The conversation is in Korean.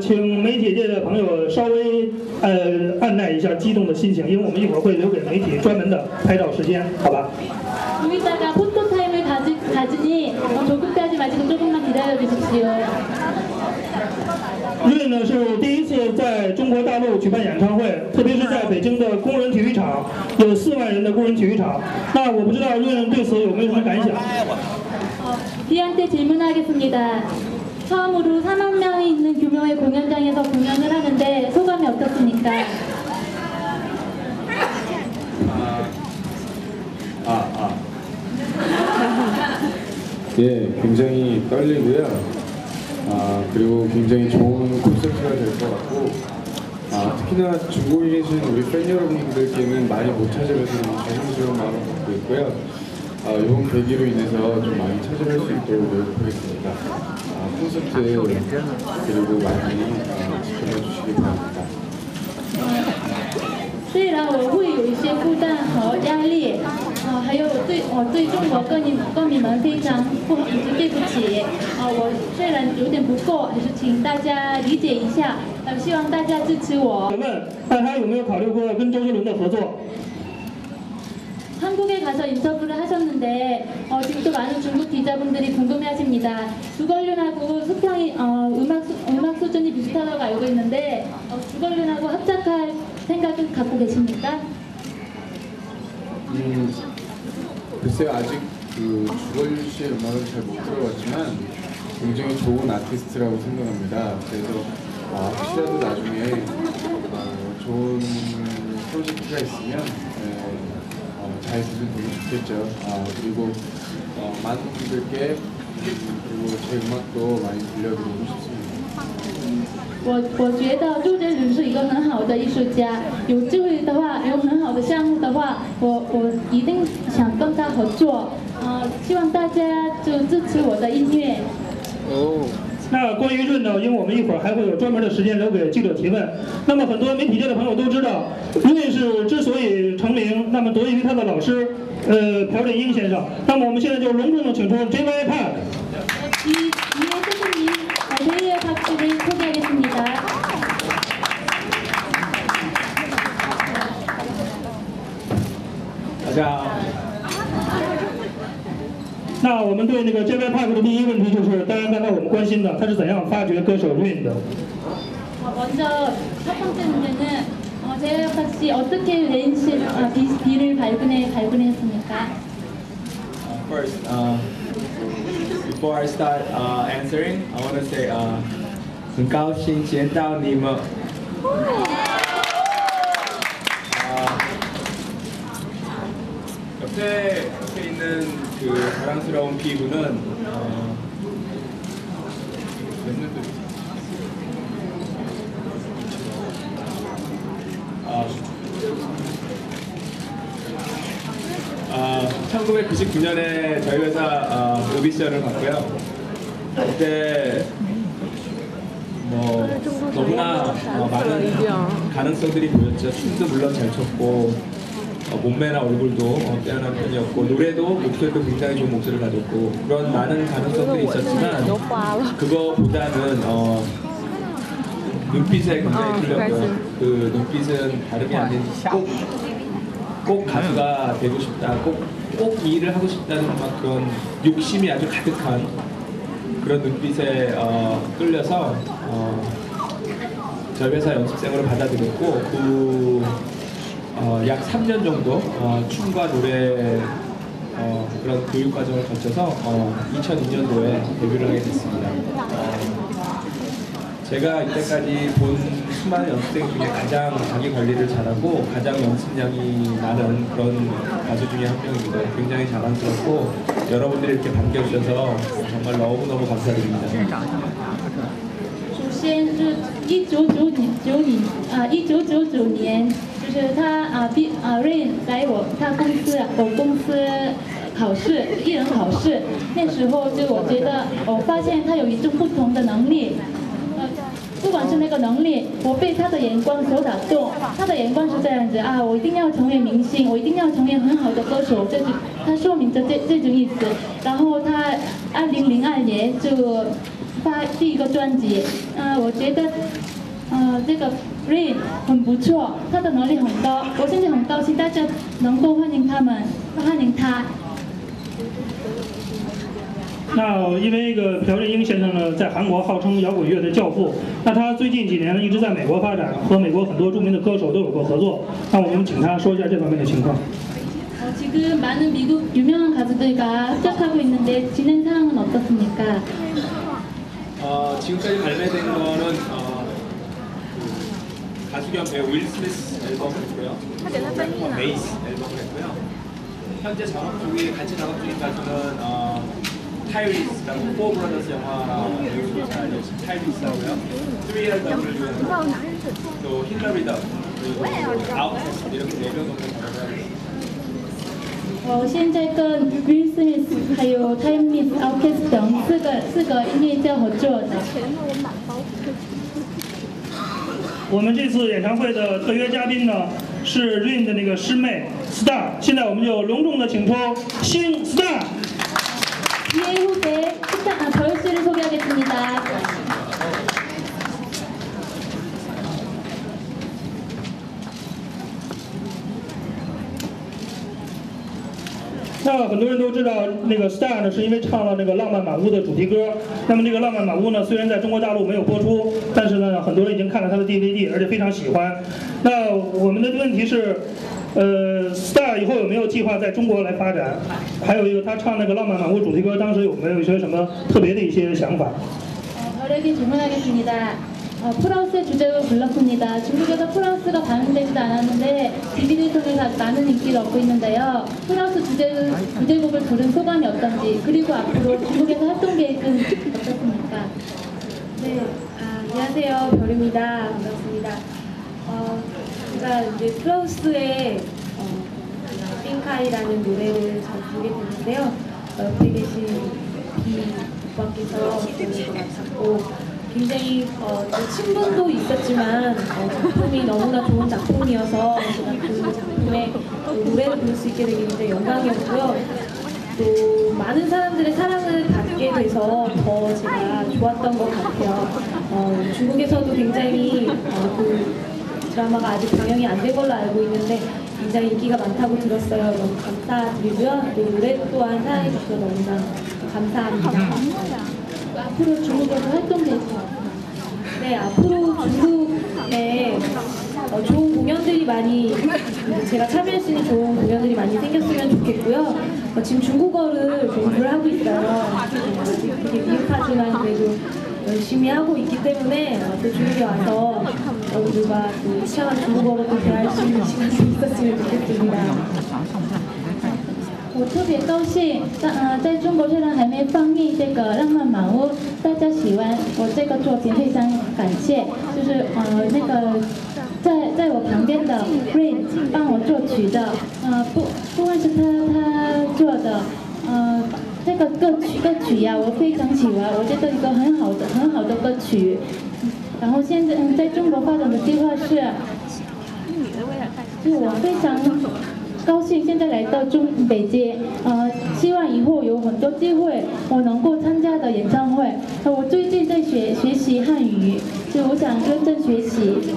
请媒体界的朋友稍微按耐一下激动的心情，因为我们一会儿会留给媒体专门的拍照时间，好吧？ 좀 이따가 포토타임을 가지니 조급해하지 마시고 조금만 기다려 주십시오. 润呢是第一次在中国大陆举办演唱会，特别是在北京的工人体育场，有4万人的工人体育场。那我不知道润对此有没有什么感想？ D한테 질문하겠습니다. 처음으로 4만 명이 있는 규모의 공연장에서 공연을 하는데 소감이 어떻습니까? 예, 굉장히 떨리고요. 그리고 굉장히 좋은 콘서트가 될 것 같고, 특히나 중국에 계신 우리 팬 여러분들께는 많이 못 찾아뵈서 너무 죄송스러운 마음을 갖고 있고요. 이번 계기로 인해서 좀 많이 찾아뵐 수 있도록 노력하겠습니다. 콘서트 그리고 많이 지켜봐 주시기 바랍니다. 虽然我会有一些负担和压力，还有我对中国歌迷们非常对不起，我虽然有点不够，还是请大家理解一下，希望大家支持我。请问大家有没有考虑过跟周杰伦的合作？ 한국에 가서 인터뷰를 하셨는데 지금 또 많은 중국 기자분들이 궁금해하십니다. 주걸륜하고 수평이 음악 수준이 비슷하다고 알고 있는데 주걸륜하고 합작할 생각을 갖고 계십니까? 글쎄요, 아직 그 주걸륜 씨의 음악을 잘 못 들어봤지만 굉장히 좋은 아티스트라고 생각합니다. 그래서 혹시라도 나중에 좋은 프로젝트가 있으면 잘 들으면 좋겠죠. 그리고 많은 분들께 그리고 제 음악도 많이 들려드리고 싶습니다. 我觉得周杰伦是一个很好的艺术家，有机会的话，有很好的项目的话，我一定想跟他合作。希望大家就支持我的音乐。那关于润呢，因为我们一会儿还会有专门的时间留给记者提问。那么很多媒体界的朋友都知道，润是之所以成名，那么得益于他的老师朴振英先生。那么我们现在就隆重的请出 JY Park。 이해 선생님, JY 박씨를 소개하겠습니다. 大家好。 那我们对那个 JY Park 的第一个问题就是，当然刚才我们关心的，他是怎样发掘歌手 Rin 的？ 먼저 첫 번째 문제는 JY 박씨 어떻게 레인 씨 B를 발견했습니까? First, before I start answering, I want to say 很高兴见到你们。 옆에 있는 그 자랑스러운 피부는 몇 년도 1999년에 저희 회사 오디션을 봤고요. 그때 뭐 너무나 많은 가능성들이 보였죠. 춤도 물론 잘 췄고 몸매나 얼굴도 빼어난 편이었고 노래도 목소리도 굉장히 좋은 목소리를 가졌고 그런 많은 가능성들이 있었지만 그거보다는 눈빛에 굉장히 틀렸고요. 그 눈빛은 다름이 아닌 꼭 가수가 되고 싶다, 꼭 이 일을 하고 싶다는 막 그런 욕심이 아주 가득한 그런 눈빛에 끌려서 저희 회사 연습생으로 받아들였고 약 3년 정도 춤과 노래 그런 교육 과정을 거쳐서 2002년도에 데뷔를 하게 됐습니다. 제가 이때까지 본 수많은 연습생 중에 가장 자기 관리를 잘하고 가장 연습량이 많은 그런 가수 중에 한 명입니다. 굉장히 자랑스럽고 여러분들이 이렇게 반겨주셔서 정말 너무너무 감사드립니다. 首先是1999年，就是他Rain 来我公司考试，艺人考试，那时候就我觉得我发现他有一种不同的能力，不管是那个能力，我被他的眼光所打动。他的眼光是这样子我一定要成为明星，我一定要成为很好的歌手，他说明着这种意思。然后他2002年就发第一个专辑，我觉得这个 Rain 很不错，他的能力很高，我现在很高兴大家能够欢迎他。那因为朴振英先生呢，在韩国号称摇滚乐的教父，那他最近几年呢一直在美国发展，和美国很多著名的歌手都有过合作。那我们请他说一下这方面的情况。 지금 많은 미국 유명한 가수들과 합작하고 있는데 진행 상황은 어떻습니까? 지금까지 발매된 거는 가수 겸 배우 윌 스미스 앨범을 했고요. 메이스 앨범을 했고요. 현재 같이 작업 중인 가수는 타이리스라고 포 브라더스 영화 배우로 잘 알려진 타이리스라고요. 3앨범을 또 힐러리더 그리고 아웃캐스트 이렇게 4명 정도 작업을 하고 있습니다. 我现在跟 Will Smith 还有 Timeless Outcast 等四个音乐家合作的。我们这次演唱会的特约嘉宾呢是 Rain 的那个师妹 Star， 现在我们就隆重的请出星 Star。 뒤에 후배 별 씨를 소개하겠습니다. 那很多人都知道，那个 Star 呢，是因为唱了那个《浪漫满屋》的主题歌。那么这个《浪漫满屋》呢，虽然在中国大陆没有播出，但是呢，很多人已经看了他的 DVD， 而且非常喜欢。那我们的问题是，Star 以后有没有计划在中国来发展？还有一个，他唱那个《浪漫满屋》主题歌，当时有没有一些什么特别的一些想法？ 별에게 질문하겠습니다. 프랑스의 주제곡을 불렀습니다. 중국에서 프랑스가 반영되지도 않았는데 DVD 통해서 많은 인기를 얻고 있는데요. 프랑스 주제곡을 부른 소감이 어떤지, 그리고 앞으로 중국에서 활동 계획은 어떻습니까? 네, 안녕하세요. 별입니다. 반갑습니다. 제가 이제 프랑스의 핑카이라는 노래를 잘 부르게 됐는데요. 옆에 계신 비 오빠께서 저를 맡았고 굉장히 친분도 있었지만 작품이 너무나 좋은 작품이어서 제가 그 작품에 노래를 부를 수 있게 되게 굉장히 영광이었고요. 또 많은 사람들의 사랑을 받게 돼서 더 제가 좋았던 것 같아요. 중국에서도 굉장히 그 드라마가 아직 방영이 안 된 걸로 알고 있는데 굉장히 인기가 많다고 들었어요. 너무 감사드리고요. 또 노래 또한 사랑해주셔서 너무나 감사합니다. 앞으로 중국에서 활동 계획은? 네, 앞으로 중국에 좋은 공연들이 많이, 제가 참여할 수 있는 좋은 공연들이 많이 생겼으면 좋겠고요. 지금 중국어를 공부를 하고 있어요. 아직 되게 미흡하지만 그래도 열심히 하고 있기 때문에 또 중국에 와서 여러분들과 또 유창한 중국어로 또 대화할 수 있는 시간이 있었으면 좋겠습니다. 我特别高兴，在中国虽然还没放映这个《浪漫满屋》，大家喜欢我这个作品，非常感谢。就是那个在我旁边的 Rain 帮我作曲的，不管是他做的，这个歌曲呀，我非常喜欢，我觉得一个很好的歌曲。然后现在在中国发展的计划是，就我非常高兴现在来到北京，希望以后有很多机会我能够参加的演唱会。我最近在学习汉语，就我想认真学习。